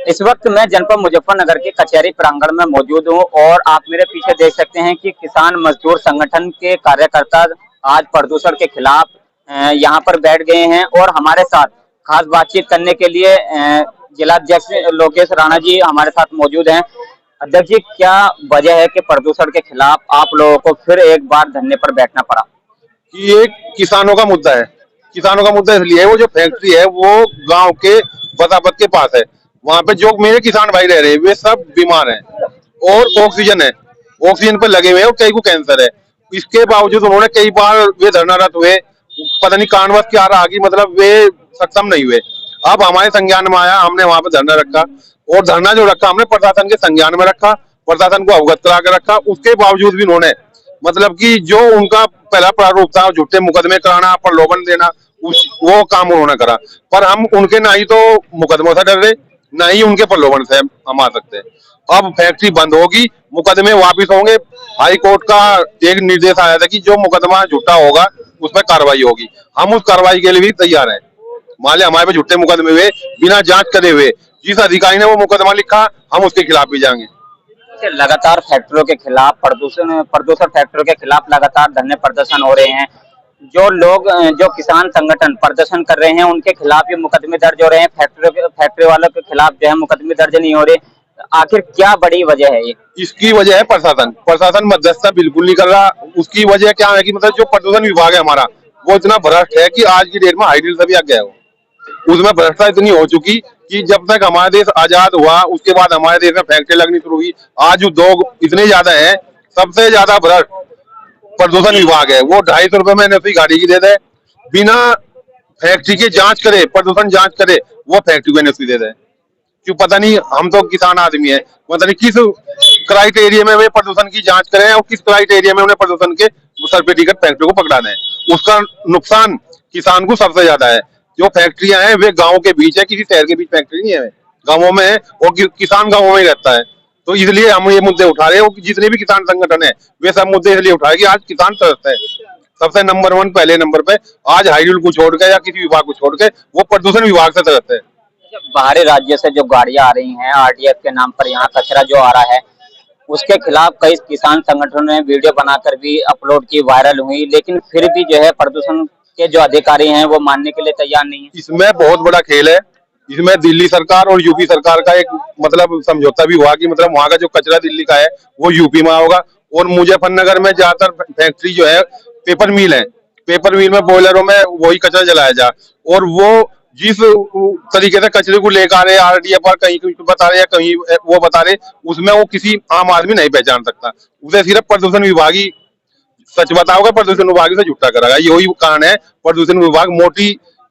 इस वक्त मैं जनपद मुजफ्फरनगर के कचहरी प्रांगण में मौजूद हूं और आप मेरे पीछे देख सकते हैं कि किसान मजदूर संगठन के कार्यकर्ता आज प्रदूषण के खिलाफ यहां पर बैठ गए हैं और हमारे साथ खास बातचीत करने के लिए जिलाध्यक्ष लोकेश राणा जी हमारे साथ मौजूद हैं। अध्यक्ष जी, क्या वजह है कि प्रदूषण के खिलाफ आप लोगों को फिर एक बार धरने पर बैठना पड़ा? कि ये किसानों का मुद्दा है। किसानों का मुद्दा इसलिए है, वो जो फैक्ट्री है वो गांव के बताबत के पास है। वहां पे जो मेरे किसान भाई रह रहे हैं वे सब बीमार हैं और ऑक्सीजन है, ऑक्सीजन पे लगे हुए हैं और कई को कैंसर है। इसके बावजूद उन्होंने कई बार वे धरनारत हुए, पता नहीं कारणवश क्या रहा कि मतलब वे सक्षम नहीं हुए। अब हमारे संज्ञान में आया, हमने वहां पे धरना रखा और धरना जो रखा हमने प्रशासन के संज्ञान में रखा, प्रशासन को अवगत करा के रखा। उसके बावजूद भी उन्होंने मतलब कि जो उनका पहला प्रारूप था झूठे मुकदमे कराना, प्रलोभन देना, वो काम उन्होंने करा। पर हम उनके ना ही तो मुकदमों से डर रहे, ना ही उनके प्रलोभन से हम आ सकते। अब फैक्ट्री बंद होगी, मुकदमे वापिस होंगे। हाई कोर्ट का एक निर्देश आया था कि जो मुकदमा झूठा होगा उस पर कार्रवाई होगी। हम उस कार्रवाई के लिए भी तैयार हैं। मान लिया हमारे पे झूठे मुकदमे हुए, बिना जांच करे हुए, जिस अधिकारी ने वो मुकदमा लिखा हम उसके खिलाफ भी जाएंगे। लगातार फैक्ट्रियों के खिलाफ प्रदूषण प्रदूषण फैक्ट्रियों के खिलाफ लगातार धरने प्रदर्शन हो रहे हैं। जो लोग जो किसान संगठन प्रदर्शन कर रहे हैं उनके खिलाफ भी मुकदमे दर्ज हो रहे हैं, फैक्ट्री वालों के खिलाफ जो है मुकदमे दर्ज नहीं हो रहे। आखिर क्या बड़ी वजह है ये? इसकी वजह है प्रशासन मध्यस्थता बिल्कुल नहीं कर रहा। उसकी वजह क्या है कि मतलब जो प्रदूषण विभाग है हमारा वो इतना भ्रष्ट है कि आज की डेट में हाईडील सभी आ गया है। उसमें भ्रष्टता इतनी हो चुकी कि जब तक हमारा देश आजाद हुआ उसके बाद हमारे देश में फैक्ट्री लगनी शुरू हुई। आज उद्योग इतने ज्यादा है, सबसे ज्यादा भ्रष्ट प्रदूषण विभाग है। वो 250 रुपए में एनओसी गाड़ी की दे दे, बिना फैक्ट्री के जांच करे, प्रदूषण जांच करे, वो फैक्ट्री को एनओसी दे दे। क्यों पता नहीं, हम तो किसान आदमी है, पता नहीं किस क्राइटेरिया में वे प्रदूषण की जांच करें और किस क्राइटेरिया में उन्हें प्रदूषण के सर्टिफिकेट फैक्ट्री को पकड़ाना है। उसका नुकसान किसान को सबसे ज्यादा है। जो फैक्ट्रियां हैं वे गाँव के बीच है, किसी शहर के बीच फैक्ट्री नहीं है, गाँवों में है और किसान गाँवों में ही रहता है। तो इसलिए हम ये मुद्दे उठा रहे हैं। जितने भी किसान संगठन है वे सब मुद्दे इसलिए उठाए कि आज किसान त्रस्त है। सबसे नंबर 1 पहले नंबर पे आज हाईडील को छोड़ के या किसी विभाग को छोड़ के वो प्रदूषण विभाग से त्रस्त है। बाहरी राज्य से जो गाड़ियां आ रही हैं आरडीएफ के नाम पर, यहाँ कचरा जो आ रहा है उसके खिलाफ कई किसान संगठनों ने वीडियो बनाकर भी अपलोड की, वायरल हुई, लेकिन फिर भी जो है प्रदूषण के जो अधिकारी हैं वो मानने के लिए तैयार नहीं है। इसमें बहुत बड़ा खेल है। इसमें दिल्ली सरकार और यूपी सरकार का एक मतलब समझौता भी हुआ कि मतलब वहाँ का जो कचरा दिल्ली का है वो यूपी में होगा। और मुजफ्फरनगर में ज्यादातर फैक्ट्री जो है पेपर मिल है, पेपर मिल में बॉयलरों में वही कचरा जलाया जा, और वो जिस तरीके से कचरे को लेकर आ रहे आरडीएफ पर कहीं बता रहे या कहीं वो बता रहे, उसमें वो किसी आम आदमी नहीं पहचान सकता। उसे सिर्फ प्रदूषण विभाग ही सच बताओगे, प्रदूषण विभाग से झूठा करेगा। यही कारण है प्रदूषण विभाग मोटी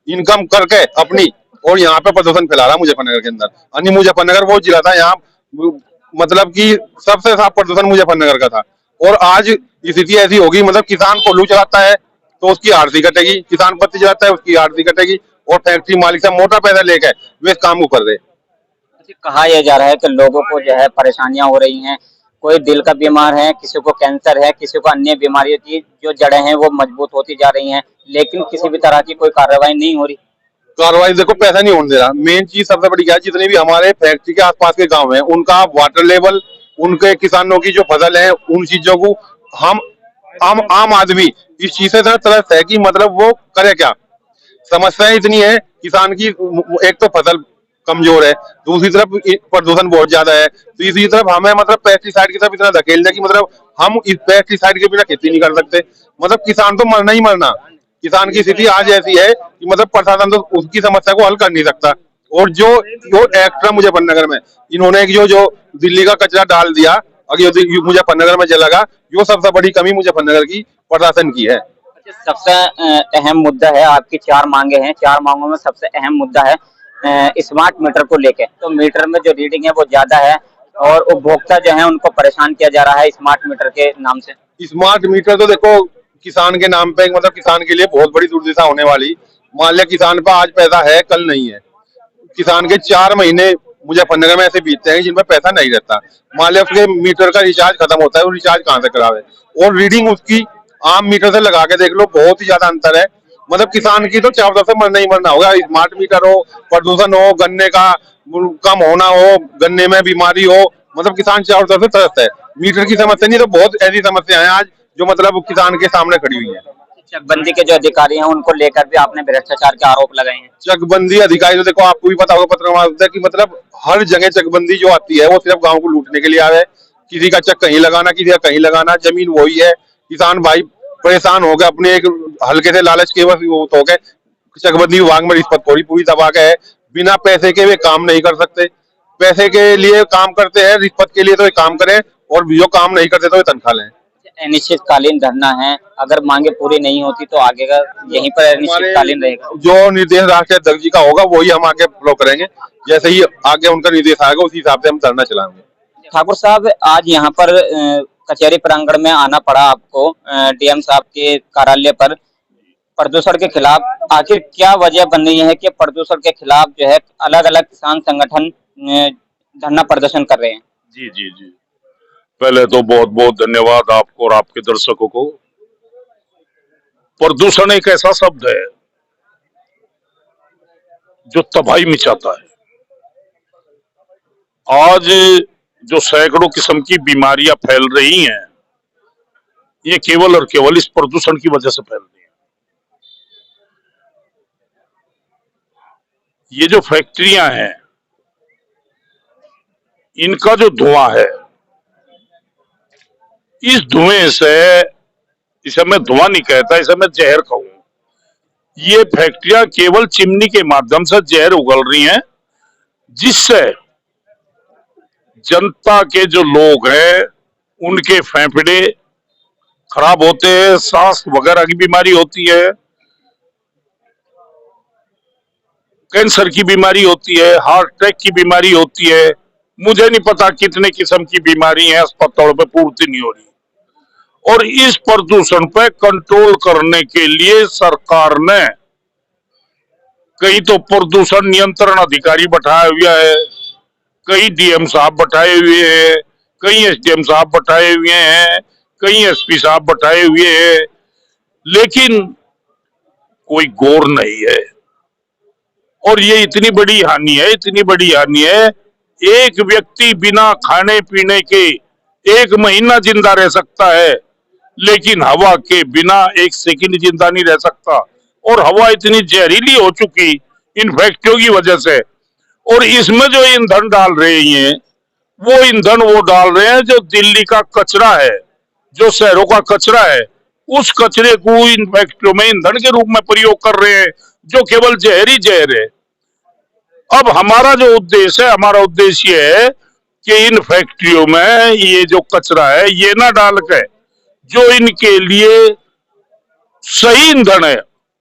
इनकम करके अपनी और यहाँ पे प्रदूषण फैला रहा है मुजफ्फरनगर के अंदर। अन्य मुजफ्फरनगर वो जिला था यहाँ मतलब कि सबसे साफ प्रदूषण मुजफ्फरनगर का था। और आज स्थिति ऐसी होगी, मतलब किसान कोल्हू चलाता है तो उसकी आरती कटेगी, किसान पत्ती चलाता है उसकी आरती कटेगी, और फैक्ट्री मालिक से मोटा पैसा लेकर वे इस काम को कर रहे। कहा यह जा रहा है कि लोगों को जो है परेशानियां हो रही हैं, कोई दिल का बीमार है, किसी को कैंसर है, किसी को अन्य बीमारियों की जो जड़ें हैं वो मजबूत होती जा रही हैं, लेकिन किसी भी तरह की कोई कार्रवाई नहीं हो रही। कार्रवाई देखो, पैसा नहीं होने दे रहा। मेन चीज सबसे बड़ी क्या है, जितने भी हमारे फैक्ट्री के आसपास के गांव हैं उनका वाटर लेवल, उनके किसानों की जो फसल है उन चीजों को हम आम आदमी इस चीज से तरस है कि मतलब वो करे क्या। समस्या इतनी है किसान की, एक तो फसल कमजोर है, दूसरी तरफ प्रदूषण बहुत ज्यादा है, तीसरी तरफ हमें मतलब पेस्टिसाइड की तरफ इतना धकेल है कि मतलब हम इस पेस्टिसाइड के बिना खेती नहीं कर सकते। मतलब किसान तो मरना ही मरना। किसान की स्थिति आज ऐसी है कि मतलब प्रशासन तो उसकी समस्या को हल कर नहीं सकता। और जो एक्ट है मुजफ्फरनगर में, इन्होंने जो दिल्ली का कचरा डाल दिया अगर मुजफ्फरनगर में जलेगा, जो सबसे बड़ी कमी मुजफ्फरनगर की प्रशासन की है। सबसे अहम मुद्दा है, आपकी 4 मांगे हैं, 4 मांगों में सबसे अहम मुद्दा है स्मार्ट मीटर को लेके। तो मीटर में जो रीडिंग है वो ज्यादा है और उपभोक्ता जो है उनको परेशान किया जा रहा है स्मार्ट मीटर के नाम से। स्मार्ट मीटर तो देखो किसान के नाम पे मतलब किसान के लिए बहुत बड़ी दुर्दशा होने वाली। मान लिया किसान पर आज पैसा है कल नहीं है, किसान के 4 महीने मुजफ्फरनगर में ऐसे बीतते हैं जिनमें पैसा नहीं रहता। मान लिया उसके मीटर का रिचार्ज खत्म होता है, वो रिचार्ज कहाँ से करावे। और रीडिंग उसकी आम मीटर से लगा के देख लो, बहुत ही ज्यादा अंतर है। मतलब किसान की तो चारों तरफ से मरना ही मरना होगा। स्मार्ट मीटर हो, प्रदूषण हो, गन्ने का कम होना हो, गन्ने में बीमारी हो, मतलब किसान चारों तरफ से त्रस्त है। मीटर की समस्या नहीं तो बहुत ऐसी समस्या है आज जो मतलब किसान के सामने खड़ी हुई है। चकबंदी के जो अधिकारी हैं उनको लेकर भी आपने भ्रष्टाचार के आरोप लगाए हैं। चकबंदी अधिकारी तो देखो आपको भी पता होगा पत्रकार की मतलब हर जगह चकबंदी जो आती है वो सिर्फ गांव को लूटने के लिए आवे। किसी का चक कहीं लगाना, किसी का कहीं लगाना, जमीन वही है। किसान भाई परेशान हो गए, अपने एक हल्के से लालच के बस वो हो गए। चकबंदी विभाग में रिश्वतखोरी पूरी दबा के है। बिना पैसे के वे काम नहीं कर सकते। पैसे के लिए काम करते हैं, रिश्वत के लिए तो ये काम करें, और जो काम नहीं करते तो ये तनख्वाह लें। अनिश्चितकालीन धरना है, अगर मांगे पूरी नहीं होती तो आगे का यहीं पर अनिश्चितकालीन रहेगा। जो निर्देश राष्ट्रीय अध्यक्ष जी का होगा वही हम आगे फॉलो करेंगे। जैसे ही आगे उनका निर्देश आएगा उसी हिसाब से हम धरना चलाएंगे। ठाकुर साहब, आज यहाँ पर कचहरी प्रांगण में आना पड़ा आपको, डीएम साहब के कार्यालय पर प्रदूषण के खिलाफ। आखिर क्या वजह बन रही है कि प्रदूषण के खिलाफ जो है अलग अलग किसान संगठन धरना प्रदर्शन कर रहे हैं? जी जी जी, पहले तो बहुत बहुत धन्यवाद आपको और आपके दर्शकों को। प्रदूषण एक ऐसा शब्द है जो तबाही मचाता है। आज जो सैकड़ों किस्म की बीमारियां फैल रही हैं, ये केवल और केवल इस प्रदूषण की वजह से फैल रही है। ये जो फैक्ट्रियां हैं, इनका जो धुआं है, इस धुएं से, इसे मैं धुआं नहीं कहता, इसे मैं जहर कहूं। ये फैक्ट्रियां केवल चिमनी के माध्यम से जहर उगल रही हैं, जिससे जनता के जो लोग हैं उनके फेफड़े खराब होते हैं, सांस वगैरह की बीमारी होती है, कैंसर की बीमारी होती है, हार्ट अटैक की बीमारी होती है। मुझे नहीं पता कितने किस्म की बीमारी है, अस्पतालों पे पूर्ति नहीं हो रही। और इस प्रदूषण पे कंट्रोल करने के लिए सरकार ने कहीं तो प्रदूषण नियंत्रण अधिकारी बैठाया हुआ है, कई डीएम साहब बैठाए हुए हैं, कई एसडीएम साहब बैठाए हुए हैं, कई एसपी साहब बैठाए हुए हैं, लेकिन कोई गौर नहीं है। और ये इतनी बड़ी हानि है, इतनी बड़ी हानि है, एक व्यक्ति बिना खाने पीने के 1 महीना जिंदा रह सकता है, लेकिन हवा के बिना 1 सेकंड जिंदा नहीं रह सकता। और हवा इतनी जहरीली हो चुकी इन फैक्ट्रियों की वजह से। और इसमें जो ईंधन डाल रहे हैं, वो ईंधन वो डाल रहे हैं जो दिल्ली का कचरा है, जो शहरों का कचरा है, उस कचरे को इन फैक्ट्रियों में ईंधन के रूप में प्रयोग कर रहे हैं, जो केवल जहर ही जहर है। अब हमारा जो उद्देश्य है, हमारा उद्देश्य है कि इन फैक्ट्रियों में ये जो कचरा है ये ना डाल के जो इनके लिए सही ईंधन है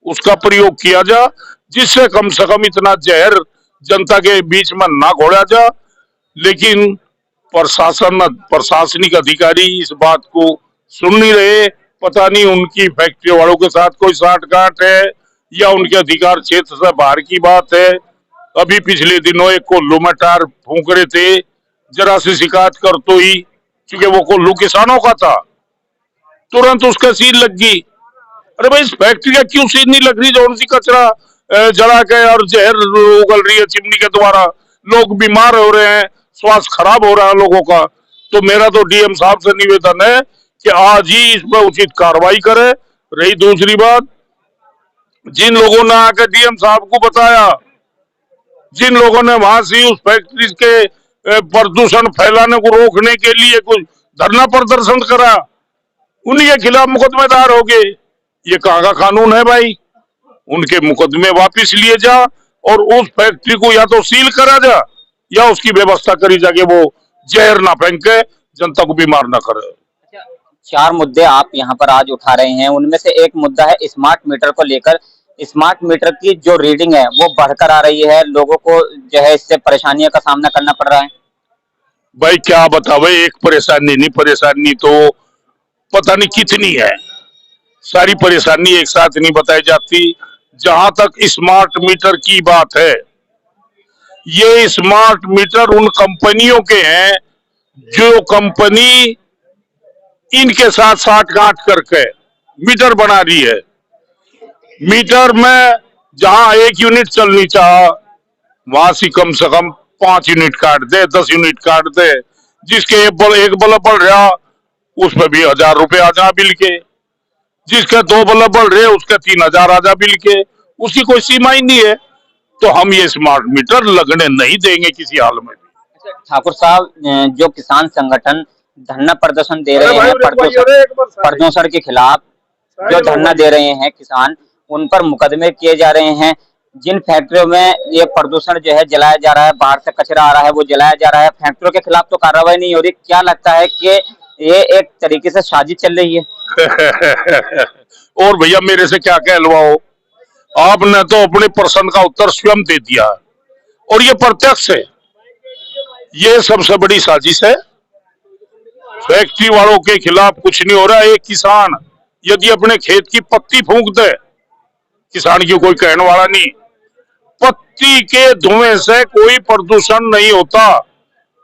उसका प्रयोग किया जा, जिससे कम से कम इतना जहर जनता के बीच में ना घोड़ा जा। लेकिन प्रशासनिक अधिकारी इस बात को सुन नहीं रहे। पता नहीं उनकी फैक्ट्री वालों के साथ कोई साठगांठ है या उनके अधिकार क्षेत्र से बाहर की बात है। अभी पिछले दिनों एक कोल्लू में टायर फूंक रहे थे, जरा सी शिकायत कर तो ही, क्योंकि वो कोल्लू किसानों का था, तुरंत उसका सील लग गई। अरे भाई, इस फैक्ट्री का क्यों सील नहीं लग रही? जो उनसी कचरा जला के और जहर उगल रही है चिमनी के द्वारा, लोग बीमार हो रहे हैं, स्वास्थ्य खराब हो रहा है लोगों का। तो मेरा तो डीएम साहब से निवेदन है कि आज ही इस पर उचित कार्रवाई करे। रही दूसरी बात, जिन लोगों ने आकर डीएम साहब को बताया, जिन लोगों ने वहां से उस फैक्ट्री के प्रदूषण फैलाने को रोकने के लिए कुछ धरना प्रदर्शन करा, उनके खिलाफ मुकदमेदार हो गए। ये कहाँ का कानून है भाई? उनके मुकदमे वापस लिए जा और उस फैक्ट्री को या तो सील करा जा या उसकी व्यवस्था करी जाके वो जहर ना फेंके, जनता को बीमार ना करे। 4 मुद्दे आप यहाँ पर आज उठा रहे हैं, उनमें से एक मुद्दा है स्मार्ट मीटर को लेकर। स्मार्ट मीटर की जो रीडिंग है वो बढ़कर आ रही है, लोगों को जो है इससे परेशानियों का सामना करना पड़ रहा है। भाई क्या बतावे, एक परेशानी नहीं, परेशानी तो पता नहीं कितनी है। सारी परेशानी एक साथ नहीं बताई जाती। जहां तक स्मार्ट मीटर की बात है, ये स्मार्ट मीटर उन कंपनियों के हैं जो कंपनी इनके साथ साठगांठ करके मीटर बना रही है। मीटर में जहां 1 यूनिट चलनी चाह वहां से कम 5 यूनिट काट दे, 10 यूनिट काट दे। जिसके एक बल्ब बढ़ रहा उसमें भी 1000 रुपये आ जा बिल के, जिसके 2 बल्ब बढ़ रहे उसके 3000 आ जा बिल के, उसकी कोई सीमा ही नहीं है। तो हम ये स्मार्ट मीटर लगने नहीं देंगे किसी हाल में भी। ठाकुर साहब, जो किसान संगठन धरना प्रदर्शन दे रहे हैं प्रदूषण के खिलाफ, जो धरना दे रहे हैं किसान, उन पर मुकदमे किए जा रहे हैं। जिन फैक्ट्रियों में ये प्रदूषण जो है जलाया जा रहा है, बाहर से कचरा आ रहा है वो जलाया जा रहा है, फैक्ट्रियों के खिलाफ तो कार्रवाई नहीं हो रही। क्या लगता है कि ये एक तरीके से साजिश चल रही है? और भैया मेरे से क्या कहलवाओ, आपने तो अपने प्रश्न का उत्तर स्वयं दे दिया और ये प्रत्यक्ष है, ये सबसे बड़ी साजिश है। फैक्ट्री वालों के खिलाफ कुछ नहीं हो रहा। एक किसान यदि अपने खेत की पत्ती फूंक दे, किसान की कोई कहने वाला नहीं। पत्ती के धुएं से कोई प्रदूषण नहीं होता।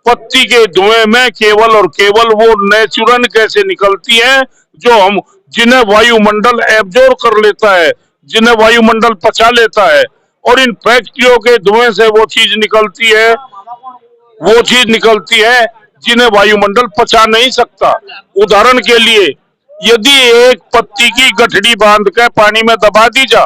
पत्ती के धुएं में केवल और केवल वो नेचुरल गैसें निकलती हैं जो हम जिन्हें वायुमंडल एब्जॉर्ब कर लेता है, जिन्हें वायुमंडल पचा लेता है। और इन फैक्ट्रियों के धुएं से वो चीज निकलती है जिन्हें वायुमंडल पचा नहीं सकता। उदाहरण के लिए यदि एक पत्ती की गठड़ी बांध के पानी में दबा दी जा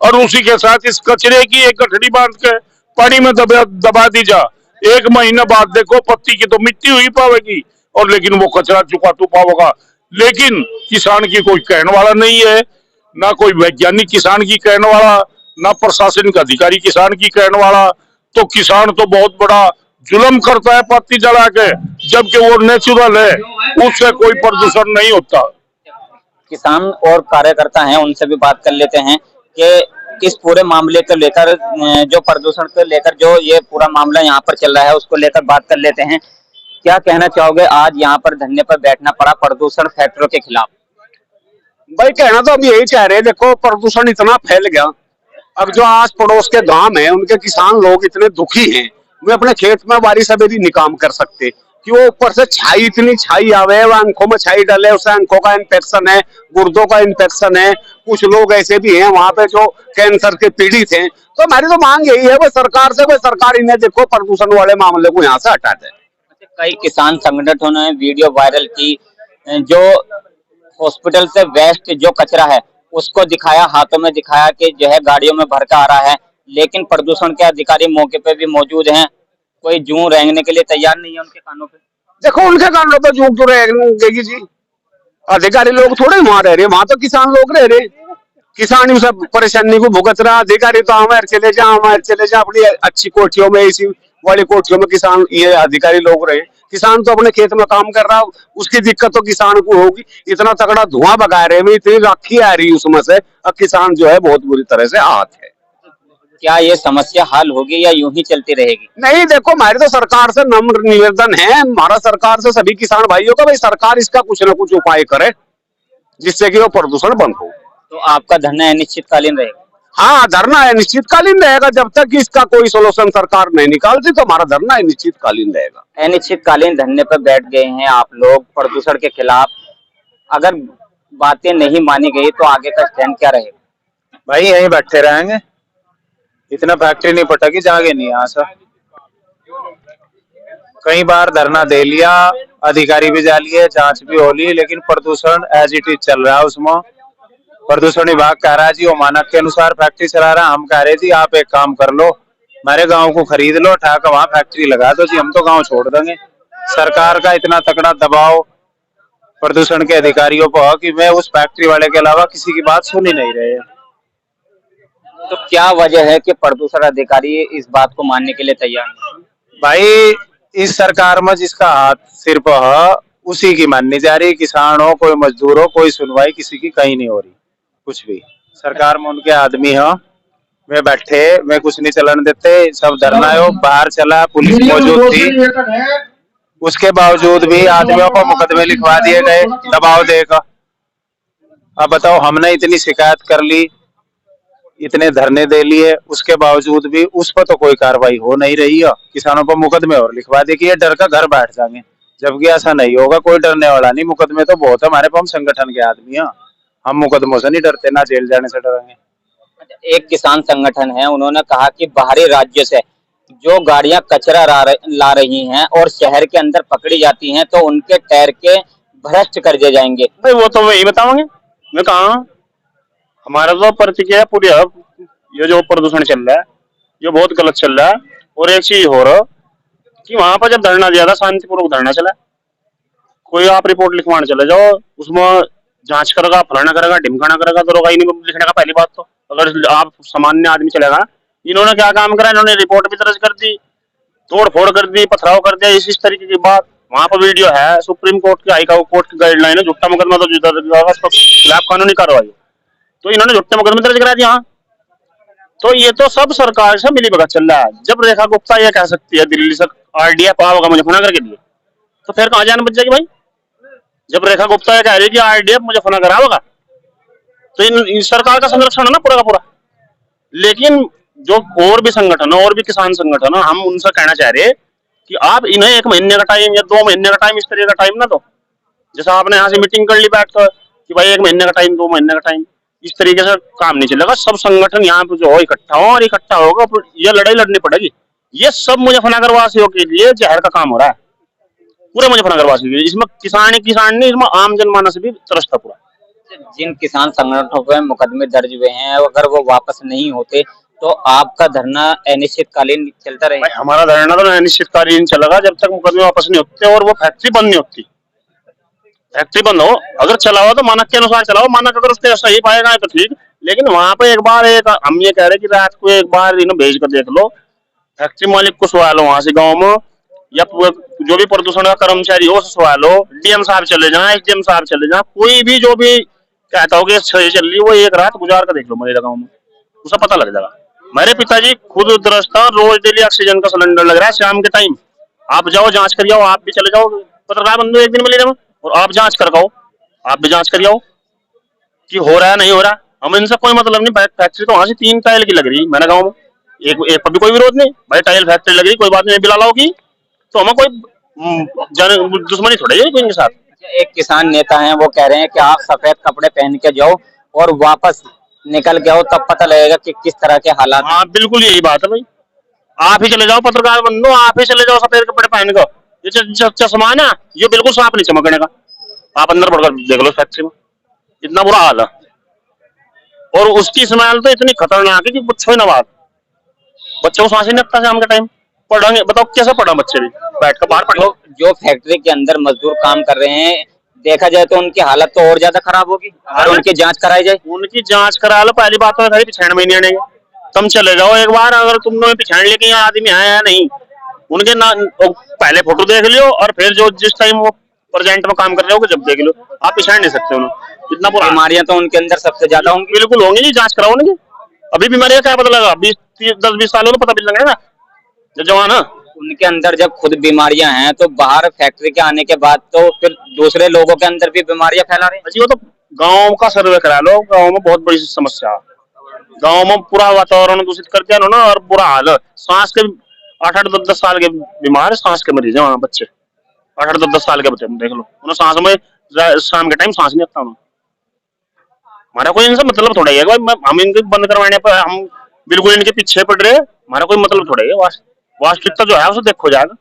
और उसी के साथ इस कचरे की एक गठड़ी बांध के पानी में दबा दी जा, 1 महीने बाद देखो पत्ती की तो मिट्टी हुई पावेगी और लेकिन वो कचरा चुका तू पावेगा। लेकिन किसान की कोई कहने वाला नहीं है, ना कोई वैज्ञानिक किसान की कहने वाला, ना प्रशासनिक अधिकारी किसान की कहने वाला। तो किसान तो बहुत बड़ा जुल्म करता है पत्ती जला के, जबकि वो नेचुरल है, उससे कोई प्रदूषण नहीं होता। किसान और कार्यकर्ता हैं, उनसे भी बात कर लेते हैं कि इस पूरे मामले को लेकर, जो प्रदूषण को लेकर जो ये पूरा मामला यहाँ पर चल रहा है उसको लेकर बात कर लेते हैं। क्या कहना चाहोगे, आज यहाँ पर धरने पर बैठना पड़ा प्रदूषण फैक्ट्रियों के खिलाफ? भाई कहना तो हम यही चाह रहे हैं, देखो प्रदूषण इतना फैल गया, अब जो आस पड़ोस के गांव हैं उनके किसान लोग इतने दुखी हैं, वे अपने खेत में बारिश अभी नहीं काम कर सकते कि वो ऊपर से छाई, इतनी छाई आवे, वो आंखों में छाई डाले, उससे आंखों का इन्फेक्शन है, गुर्दों का इन्फेक्शन है। कुछ लोग ऐसे भी हैं वहां पे जो कैंसर के पीड़ित हैं। तो हमारी तो मांग यही है वो सरकार से, वो सरकार इन्हें देखो प्रदूषण वाले मामले को यहाँ से हटा दे। कई किसान संगठनों ने वीडियो वायरल की, जो हॉस्पिटल से वेस्ट जो कचरा है उसको दिखाया, हाथों में दिखाया कि जो है गाड़ियों में भर का आ रहा है, लेकिन प्रदूषण के अधिकारी मौके पे भी मौजूद हैं, कोई जूं रेंगने के लिए तैयार नहीं है उनके कानों पे। देखो उनके कानों पे जूं तो रहेगी जी, अधिकारी लोग थोड़े वहां रह रहे, वहां तो किसान लोग रह रहे, किसान ही सब परेशानी को भुगत रहा। अधिकारी तो हमारे चले जा अपनी अच्छी कोठियों में, इसी वाली कोठियों में किसान, ये अधिकारी लोग रहे। किसान तो अपने खेत में काम कर रहा, उसकी दिक्कत तो किसान को होगी। इतना तगड़ा धुआं भगा रहे हैं, इतनी राखी आ रही उसमें से, अब किसान जो है बहुत बुरी तरह से आहत है। क्या ये समस्या हल होगी या यूं ही चलती रहेगी? नहीं, देखो हमारे तो सरकार से नम्र निवेदन है, हमारा सरकार से सभी किसान भाइयों का, भाई सरकार इसका कुछ न कुछ उपाय करे जिससे कि वो प्रदूषण बंद हो। तो आपका धरना अनिश्चितकालीन रहेगा? हाँ, धरना अनिश्चितकालीन रहेगा, जब तक इसका कोई सोल्यूशन सरकार नहीं निकालती तो हमारा धरना अनिश्चितकालीन रहेगा। अनिश्चितकालीन धरने पर बैठ गए हैं आप लोग प्रदूषण के खिलाफ, अगर बातें नहीं मानी गई तो आगे का स्टैंड क्या रहेगा? भाई यहीं बैठे रहेंगे, इतना फैक्ट्री नहीं पटकी, जागे नहीं यहाँ से। कई बार धरना दे लिया, अधिकारी भी जा लिए, जांच भी हो ली, लेकिन प्रदूषण एज इट इज चल रहा है। उसमें प्रदूषण विभाग कह रहा है जी वो मानक के अनुसार फैक्ट्री चला रहा है, हम कह रहे जी आप एक काम कर लो, हमारे गांव को खरीद लो, ठाकर वहां फैक्ट्री लगा दो जी, हम तो गांव छोड़ देंगे। सरकार का इतना तगड़ा दबाव प्रदूषण के अधिकारियों पर कि मैं उस फैक्ट्री वाले के अलावा किसी की बात सुन ही नहीं रहे हैं। तो क्या वजह है कि प्रदूषण अधिकारी इस बात को मानने के लिए तैयार नहीं? भाई इस सरकार में जिसका हाथ सिर पर है उसी की माननी जा रही, किसान हो कोई मजदूर हो, कोई सुनवाई किसी की कहीं नहीं हो रही। कुछ भी सरकार में उनके आदमी हो, वे बैठे, वे कुछ नहीं चलन देते, सब धरना हो, बाहर चला, पुलिस मौजूद थी, उसके बावजूद भी आदमियों को मुकदमे लिखवा दिए गए दबाव देकर। अब बताओ, हमने इतनी शिकायत कर ली, इतने धरने दे लिए, उसके बावजूद भी उस पर तो कोई कार्रवाई हो नहीं रही है। किसानों पर मुकदमे और लिखवा दे कि ये डर का घर बैठ जाएंगे, जबकि ऐसा नहीं होगा, कोई डरने वाला नहीं। मुकदमे तो बहुत है हमारे पास, हम संगठन के आदमी हैं, हम मुकदमों से नहीं डरते, ना जेल जाने से डरेंगे। एक किसान संगठन है, उन्होंने कहा कि बाहरी राज्य से जो गाड़ियां कचरा ला रही हैं और शहर के अंदर पकड़ी जाती हैं तो उनके टायर के भ्रष्ट कर दिए जाएंगे। भाई वो तो वही बताओगे, मैं कहा हमारा तो प्रतिक्रिया पूरी है। ये जो प्रदूषण चल रहा है ये बहुत गलत चल रहा है। और एक चीज हो रहा कि वहां पर जब धरना दिया था शांतिपूर्वक धरना चला, कोई आप रिपोर्ट लिखवाने चले जाओ उसमें जांच करेगा, फलाना करेगा, ढिमकाना करेगा, दरोगा ही नहीं लिखने का। पहली बात तो अगर आप सामान्य आदमी चलेगा, इन्होंने क्या काम करा, इन्होंने रिपोर्ट भी दर्ज कर दी, तोड़ फोड़ कर दी, पथराव कर दिया, इस तरीके की बात। वहां पर वीडियो है, सुप्रीम कोर्ट की, हाई कोर्ट की गाइडलाइन है, झूठा मुकदमा तो खिलाफ कानूनी कार्रवाई। तो इन्होंने झूठे मुकदमे दर्ज करा दिया। हाँ, तो ये तो सब सरकार से मिली भगत चल रहा है। जब रेखा गुप्ता ये कह सकती है दिल्ली से आरडीएफ आओगा मुजफ्फरनगर के लिए, तो फिर कहाँ जान बच जाएगी भाई। जब रेखा गुप्ता ये कह रही है कि आरडीएफ मुजफ्फरनगर होगा, तो इन सरकार का संरक्षण है ना पूरा का पूरा। लेकिन जो और भी संगठन है, और भी किसान संगठन है, हम उनसे कहना चाह रहे हैं कि आप इन्हें 1 महीने का टाइम या 2 महीने का टाइम, इस तरह का टाइम ना दो। जैसा आपने यहाँ से मीटिंग कर ली बैठ कर कि भाई 1 महीने का टाइम, 2 महीने का टाइम, इस तरीके से काम नहीं चलेगा। सब संगठन यहाँ पे जो हो इकट्ठा हो, और इकट्ठा होगा ये लड़ाई लड़नी पड़ेगी। ये सब मुजफ्फरनगर वासियों के लिए जहर का काम हो रहा है, पूरे मुजफ्फरनगर वासियों के लिए। इसमें किसान ही किसान नहीं, इसमें आम जनमानस भी त्रस्त पूरा। जिन किसान संगठनों पर मुकदमे दर्ज हुए हैं, अगर वो वापस नहीं होते तो आपका धरना अनिश्चितकालीन चलता रहेगा? हमारा धरना तो अनिश्चितकालीन चलेगा जब तक मुकदमे वापस नहीं होते और वो फैक्ट्री बंद नहीं होती। फैक्ट्री बंद हो, अगर चलाओ तो मानक के अनुसार चलाओ, मानक अगर उसके सही पाएगा तो ठीक। लेकिन वहां पे एक बार हम ये कह रहे कि रात को एक बार इन्हें भेज कर देख लो, फैक्ट्री मालिक को सवाल हो वहां से गाँव में, या जो भी प्रदूषण का कर्मचारी हो उससे सवाल हो, डीएम साहब चले जाए, एसडीएम साहब चले जाए, कोई भी जो भी कहता हो कि सही चल रही, वो एक रात गुजार कर देख लो मेरे गाँव में, उसका पता लग जाएगा। मेरे पिताजी खुद दरस्ता, रोज डेली ऑक्सीजन का सिलेंडर लग रहा है शाम के टाइम। आप जाओ जांच कर आओ, आप भी चले जाओ, पत्रकार बंधु एक दिन मिले जाओ और आप जांच कर आओ, आप भी जांच कर आओ कि हो रहा है नहीं हो रहा। हम इनसे कोई मतलब नहीं। फैक्ट्री तो वहां से 3 टाइल की लग रही है मैंने गाँव में, एक पर भी कोई विरोध नहीं भाई, टाइल फैक्ट्री लग रही, कोई बात नहीं, बिला लाओ की, तो हमें कोई दुश्मनी थोड़ी है कोई इनके साथ। एक किसान नेता हैं, वो कह रहे हैं कि आप सफेद कपड़े पहन के जाओ और वापस निकल के आओ, तब पता लगेगा कि किस तरह के हालात। हाँ बिल्कुल यही बात है भाई, आप ही चले जाओ पत्रकार बंधु, आप ही चले जाओ सफेद कपड़े पहन कर, ये चश्मा ना ये बिल्कुल साफ नहीं चमकने का। आप अंदर बढ़कर देख लो फैक्ट्री में, इतना बुरा हाल है। और उसकी स्मेल तो इतनी खतरनाक है कि पूछो ही ना बात। बच्चों को सांस ही नहीं लगता शाम के टाइम। पढ़ेंगे बताओ कैसे पढ़ा बच्चे भी बैठ कर बाहर पढ़ो। जो फैक्ट्री के अंदर मजदूर काम कर रहे हैं, देखा जाए तो उनकी हालत तो और ज्यादा खराब होगी अगर उनकी जांच कराई जाए। उनकी जांच करा लो, पहली बात तो पिछाड़ में नहीं आने, तुम चले जाओ एक बार, अगर तुमने पिछाड़ लेके यहाँ आदमी आया या नहीं, उनके ना पहले फोटो देख लियो, और फिर जो जिस टाइम वो प्रेजेंट में काम कर रहे हो जब देख लो, आप पिछाड़ नहीं सकते उन्हें। इतना बुरा बीमारियां तो उनके अंदर सबसे ज्यादा होंगी। बिल्कुल होंगी जी, जांच कराओ उनकी। अभी बीमारियां क्या पता लगा, 10-20 सालों में पता भी लगेगा जो जवान है। उनके अंदर जब खुद बीमारियां हैं तो बाहर फैक्ट्री के आने के बाद तो फिर दूसरे लोगों के अंदर भी बीमारियां फैला रही हैं। जी वो तो गाँव का सर्वे करा लो, गाँव में बहुत बड़ी समस्या है। गाँव में पूरा वातावरण दूषित कर दिया ना, और बुरा हाल है। सांस के 8-10 साल के बीमार, सांस के मरीज है वहाँ बच्चे, 8-10 साल के बच्चे देख लो, उन्हें सांस में शाम के टाइम सांस नहीं आता। हमारा कोई इनसे मतलब थोड़ा ही है, हम इनके बंद करवाने पर हम बिल्कुल इनके पीछे पड़ रहे हैं, हमारा कोई मतलब थोड़ा ही है। वास्तविकता जो है उसे देखो जाएगा।